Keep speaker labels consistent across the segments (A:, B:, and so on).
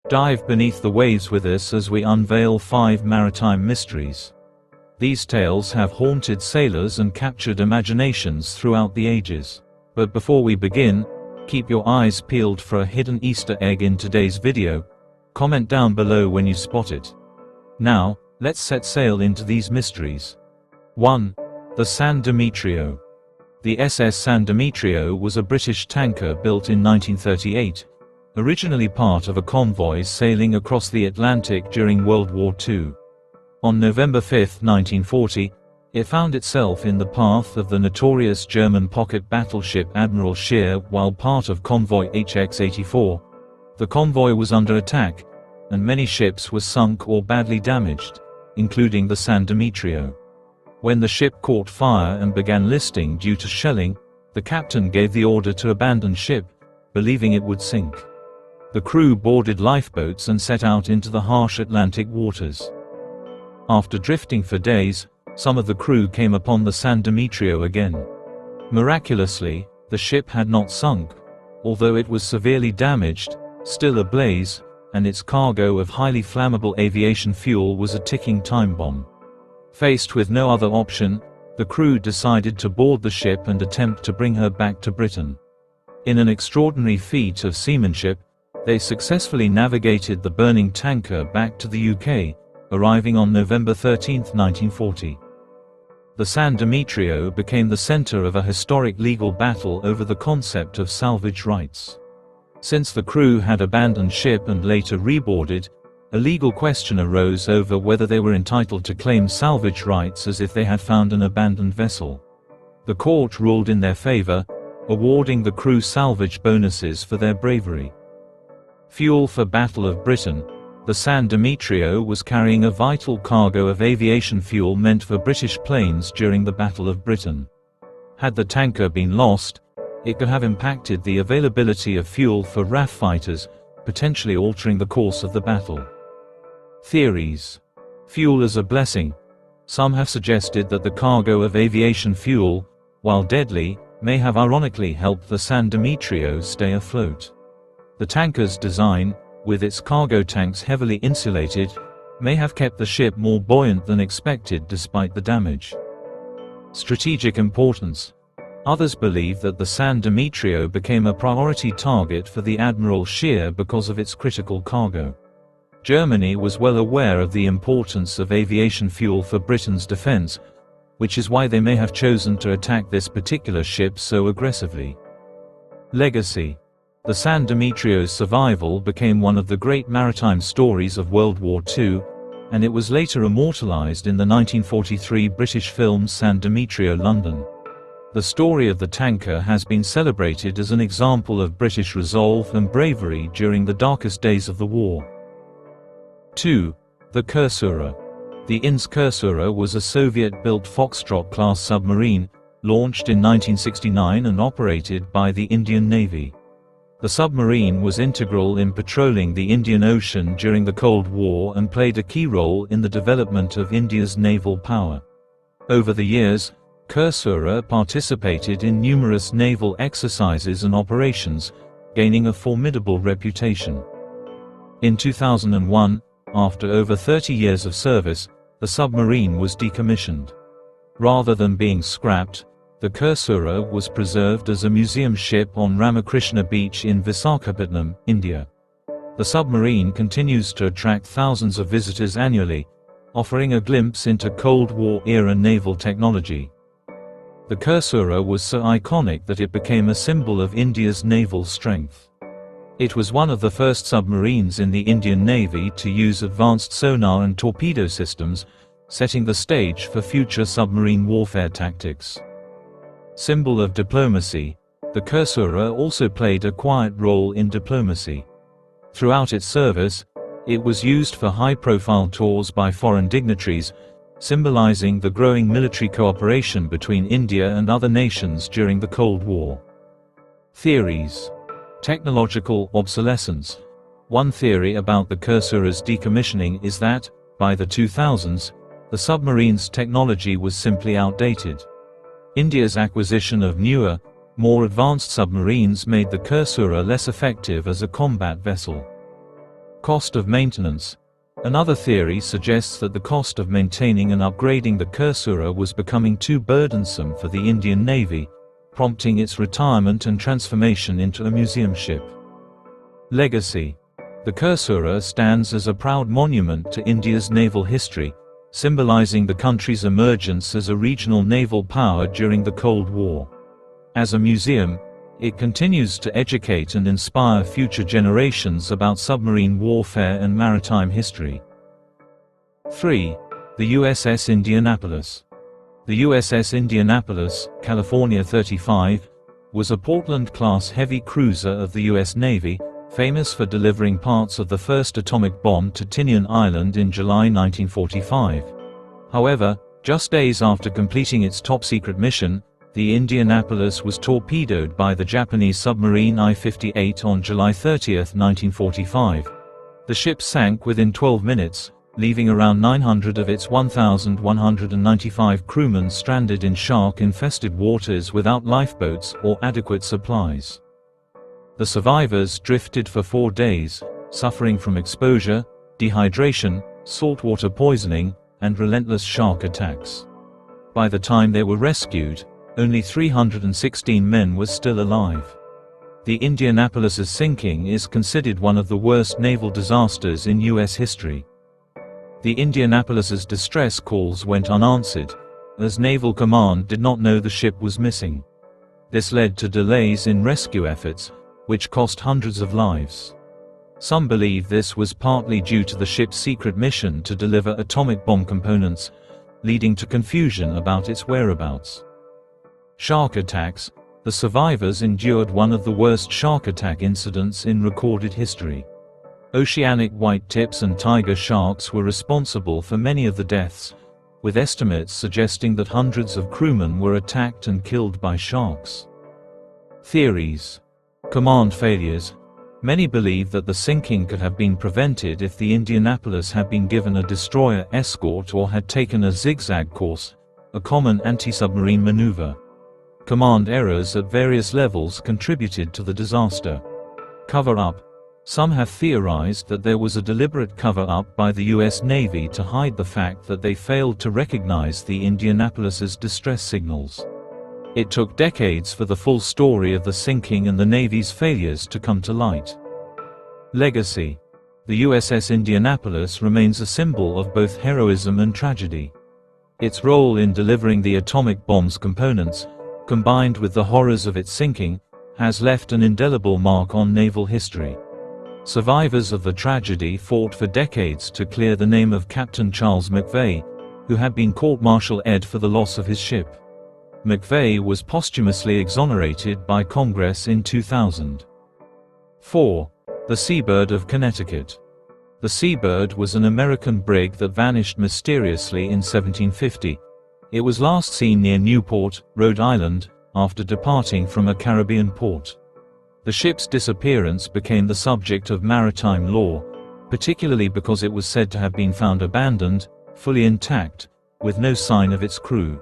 A: Dive beneath the waves with us as we unveil 5 maritime mysteries. These tales have haunted sailors and captured imaginations throughout the ages. But before we begin, keep your eyes peeled for a hidden Easter egg in today's video. Comment down below when you spot it. Now, let's set sail into these mysteries. 1. The San Demetrio. The SS San Demetrio was a British tanker built in 1938, originally part of a convoy sailing across the Atlantic during World War II. On November 5, 1940, it found itself in the path of the notorious German pocket battleship Admiral Scheer while part of convoy HX-84. The convoy was under attack, and many ships were sunk or badly damaged, including the San Demetrio. When the ship caught fire and began listing due to shelling, the captain gave the order to abandon ship, believing it would sink. The crew boarded lifeboats and set out into the harsh Atlantic waters. After drifting for days, some of the crew came upon the San Demetrio again. Miraculously, the ship had not sunk, although it was severely damaged, still ablaze, and its cargo of highly flammable aviation fuel was a ticking time bomb. Faced with no other option, the crew decided to board the ship and attempt to bring her back to Britain. In an extraordinary feat of seamanship, they successfully navigated the burning tanker back to the UK, arriving on November 13, 1940. The San Demetrio became the center of a historic legal battle over the concept of salvage rights. Since the crew had abandoned ship and later reboarded, a legal question arose over whether they were entitled to claim salvage rights as if they had found an abandoned vessel. The court ruled in their favor, awarding the crew salvage bonuses for their bravery. Fuel for Battle of Britain. The San Demetrio was carrying a vital cargo of aviation fuel meant for British planes during the Battle of Britain. Had the tanker been lost, it could have impacted the availability of fuel for RAF fighters, potentially altering the course of the battle. Theories. Fuel as a blessing. Some have suggested that the cargo of aviation fuel, while deadly, may have ironically helped the San Demetrio stay afloat. The tanker's design, with its cargo tanks heavily insulated, may have kept the ship more buoyant than expected despite the damage. Strategic importance. Others believe that the San Demetrio became a priority target for the Admiral Scheer because of its critical cargo. Germany was well aware of the importance of aviation fuel for Britain's defense, which is why they may have chosen to attack this particular ship so aggressively. Legacy. The San Demetrio's survival became one of the great maritime stories of World War II, and it was later immortalized in the 1943 British film San Demetrio, London. The story of the tanker has been celebrated as an example of British resolve and bravery during the darkest days of the war. 2. The Kursura. The INS Kursura was a Soviet-built Foxtrot-class submarine, launched in 1969 and operated by the Indian Navy. The submarine was integral in patrolling the Indian Ocean during the Cold War and played a key role in the development of India's naval power. Over the years, Kursura participated in numerous naval exercises and operations, gaining a formidable reputation. In 2001, after over 30 years of service, the submarine was decommissioned. Rather than being scrapped, the Kursura was preserved as a museum ship on Ramakrishna Beach in Visakhapatnam, India. The submarine continues to attract thousands of visitors annually, offering a glimpse into Cold War-era naval technology. The Kursura was so iconic that it became a symbol of India's naval strength. It was one of the first submarines in the Indian Navy to use advanced sonar and torpedo systems, setting the stage for future submarine warfare tactics. Symbol of diplomacy, the Kursura also played a quiet role in diplomacy. Throughout its service, it was used for high-profile tours by foreign dignitaries, symbolizing the growing military cooperation between India and other nations during the Cold War. Theories. Technological obsolescence. One theory about the Kursura's decommissioning is that, by the 2000s, the submarine's technology was simply outdated. India's acquisition of newer, more advanced submarines made the Kursura less effective as a combat vessel. Cost of maintenance. Another theory suggests that the cost of maintaining and upgrading the Kursura was becoming too burdensome for the Indian Navy, prompting its retirement and transformation into a museum ship. Legacy. The Kursura stands as a proud monument to India's naval history, symbolizing the country's emergence as a regional naval power during the Cold War. As a museum, it continues to educate and inspire future generations about submarine warfare and maritime history. 3. The USS Indianapolis. The USS Indianapolis, California 35, was a Portland-class heavy cruiser of the U.S. Navy, famous for delivering parts of the first atomic bomb to Tinian Island in July 1945. However, just days after completing its top-secret mission, the Indianapolis was torpedoed by the Japanese submarine I-58 on July 30, 1945. The ship sank within 12 minutes, leaving around 900 of its 1,195 crewmen stranded in shark-infested waters without lifeboats or adequate supplies. The survivors drifted for 4 days, suffering from exposure, dehydration, saltwater poisoning, and relentless shark attacks. By the time they were rescued, only 316 men were still alive. The Indianapolis's sinking is considered one of the worst naval disasters in U.S. history. The Indianapolis's distress calls went unanswered, as Naval Command did not know the ship was missing. This led to delays in rescue efforts, which cost hundreds of lives. Some believe this was partly due to the ship's secret mission to deliver atomic bomb components, leading to confusion about its whereabouts. Shark attacks. The survivors endured one of the worst shark attack incidents in recorded history. Oceanic white tips and tiger sharks were responsible for many of the deaths, with estimates suggesting that hundreds of crewmen were attacked and killed by sharks. Theories. Command failures. Many believe that the sinking could have been prevented if the Indianapolis had been given a destroyer escort or had taken a zigzag course, a common anti-submarine maneuver. Command errors at various levels contributed to the disaster. Cover-up. Some have theorized that there was a deliberate cover-up by the U.S. Navy to hide the fact that they failed to recognize the Indianapolis's distress signals. It took decades for the full story of the sinking and the Navy's failures to come to light. Legacy. The USS Indianapolis remains a symbol of both heroism and tragedy. Its role in delivering the atomic bomb's components, combined with the horrors of its sinking, has left an indelible mark on naval history. Survivors of the tragedy fought for decades to clear the name of Captain Charles McVeigh, who had been court-martialed for the loss of his ship. McVeigh was posthumously exonerated by Congress in 2000. 4. The Seabird of Connecticut. The Seabird was an American brig that vanished mysteriously in 1750. It was last seen near Newport, Rhode Island, after departing from a Caribbean port. The ship's disappearance became the subject of maritime law, particularly because it was said to have been found abandoned, fully intact, with no sign of its crew.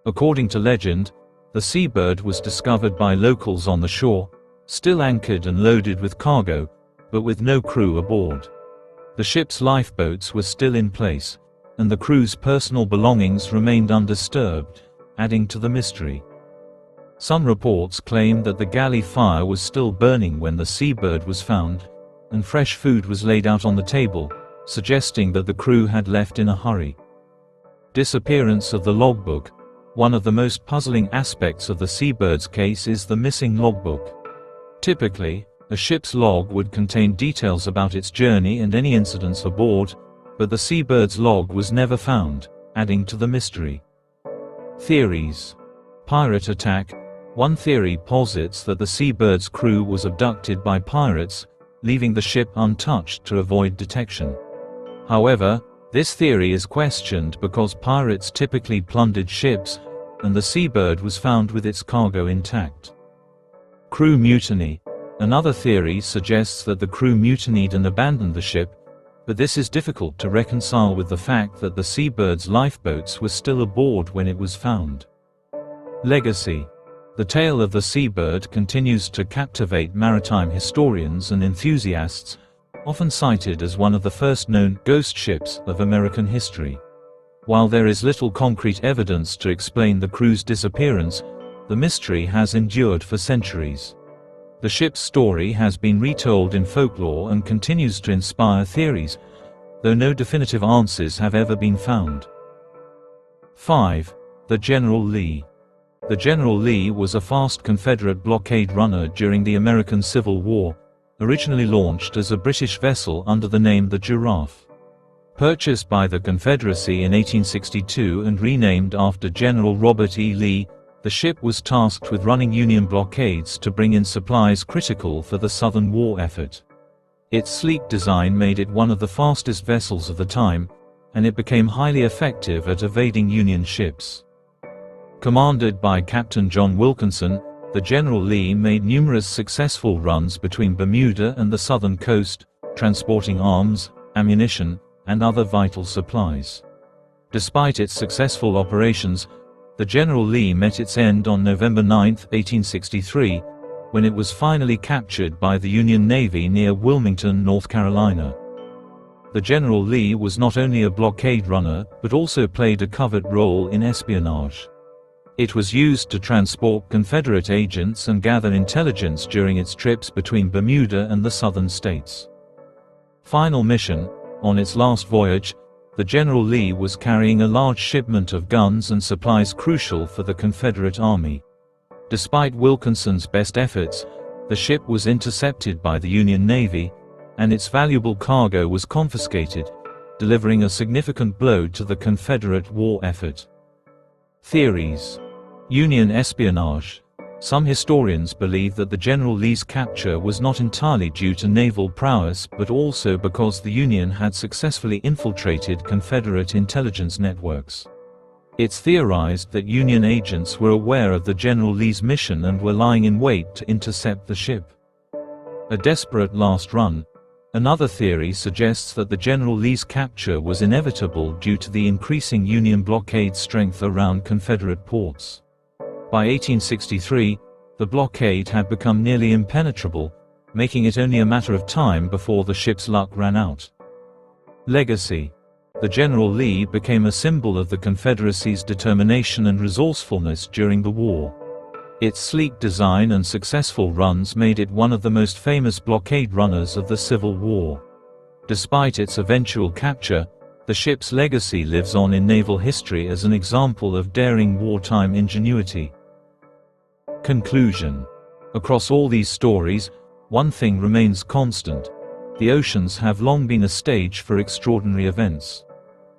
A: According to legend, the Seabird was discovered by locals on the shore, still anchored and loaded with cargo, but with no crew aboard. The ship's lifeboats were still in place, and the crew's personal belongings remained undisturbed, adding to the mystery. Some reports claim that the galley fire was still burning when the Seabird was found, and fresh food was laid out on the table, suggesting that the crew had left in a hurry. Disappearance of the logbook. One of the most puzzling aspects of the Seabird's case is the missing logbook. Typically, a ship's log would contain details about its journey and any incidents aboard, but the Seabird's log was never found, adding to the mystery. Theories. Pirate attack. One theory posits that the Seabird's crew was abducted by pirates, leaving the ship untouched to avoid detection. However, this theory is questioned because pirates typically plundered ships, and the Seabird was found with its cargo intact. Crew mutiny. Another theory suggests that the crew mutinied and abandoned the ship, but this is difficult to reconcile with the fact that the Seabird's lifeboats were still aboard when it was found. Legacy. The tale of the Seabird continues to captivate maritime historians and enthusiasts, often cited as one of the first known ghost ships of American history. While there is little concrete evidence to explain the crew's disappearance, the mystery has endured for centuries. The ship's story has been retold in folklore and continues to inspire theories, though no definitive answers have ever been found. 5. The General Lee. The General Lee was a fast Confederate blockade runner during the American Civil War, originally launched as a British vessel under the name the Giraffe. Purchased by the Confederacy in 1862 and renamed after General Robert E. Lee, the ship was tasked with running Union blockades to bring in supplies critical for the Southern war effort. Its sleek design made it one of the fastest vessels of the time, and it became highly effective at evading Union ships. Commanded by Captain John Wilkinson, the General Lee made numerous successful runs between Bermuda and the southern coast, transporting arms, ammunition, and other vital supplies. Despite its successful operations, the General Lee met its end on November 9, 1863, when it was finally captured by the Union Navy near Wilmington, North Carolina. The General Lee was not only a blockade runner, but also played a covert role in espionage. It was used to transport Confederate agents and gather intelligence during its trips between Bermuda and the southern states. Final mission: on its last voyage, the General Lee was carrying a large shipment of guns and supplies crucial for the Confederate Army. Despite Wilkinson's best efforts, the ship was intercepted by the Union Navy, and its valuable cargo was confiscated, delivering a significant blow to the Confederate war effort. Theories: Union espionage. Some historians believe that the General Lee's capture was not entirely due to naval prowess but also because the Union had successfully infiltrated Confederate intelligence networks. It's theorized that Union agents were aware of the General Lee's mission and were lying in wait to intercept the ship. A desperate last run. Another theory suggests that the General Lee's capture was inevitable due to the increasing Union blockade strength around Confederate ports. By 1863, the blockade had become nearly impenetrable, making it only a matter of time before the ship's luck ran out. Legacy. The General Lee became a symbol of the Confederacy's determination and resourcefulness during the war. Its sleek design and successful runs made it one of the most famous blockade runners of the Civil War. Despite its eventual capture, the ship's legacy lives on in naval history as an example of daring wartime ingenuity. Conclusion. Across all these stories, one thing remains constant: the oceans have long been a stage for extraordinary events.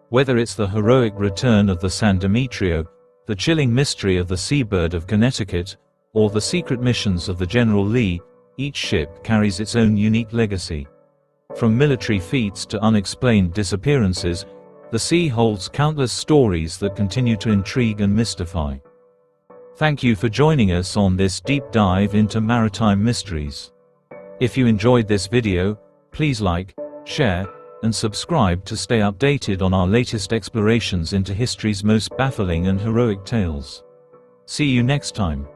A: Whether it's the heroic return of the San Demetrio, the chilling mystery of the Seabird of Connecticut, or the secret missions of the General Lee, each ship carries its own unique legacy. From military feats to unexplained disappearances, the sea holds countless stories that continue to intrigue and mystify. Thank you for joining us on this deep dive into maritime mysteries. If you enjoyed this video, please like, share, and subscribe to stay updated on our latest explorations into history's most baffling and heroic tales. See you next time.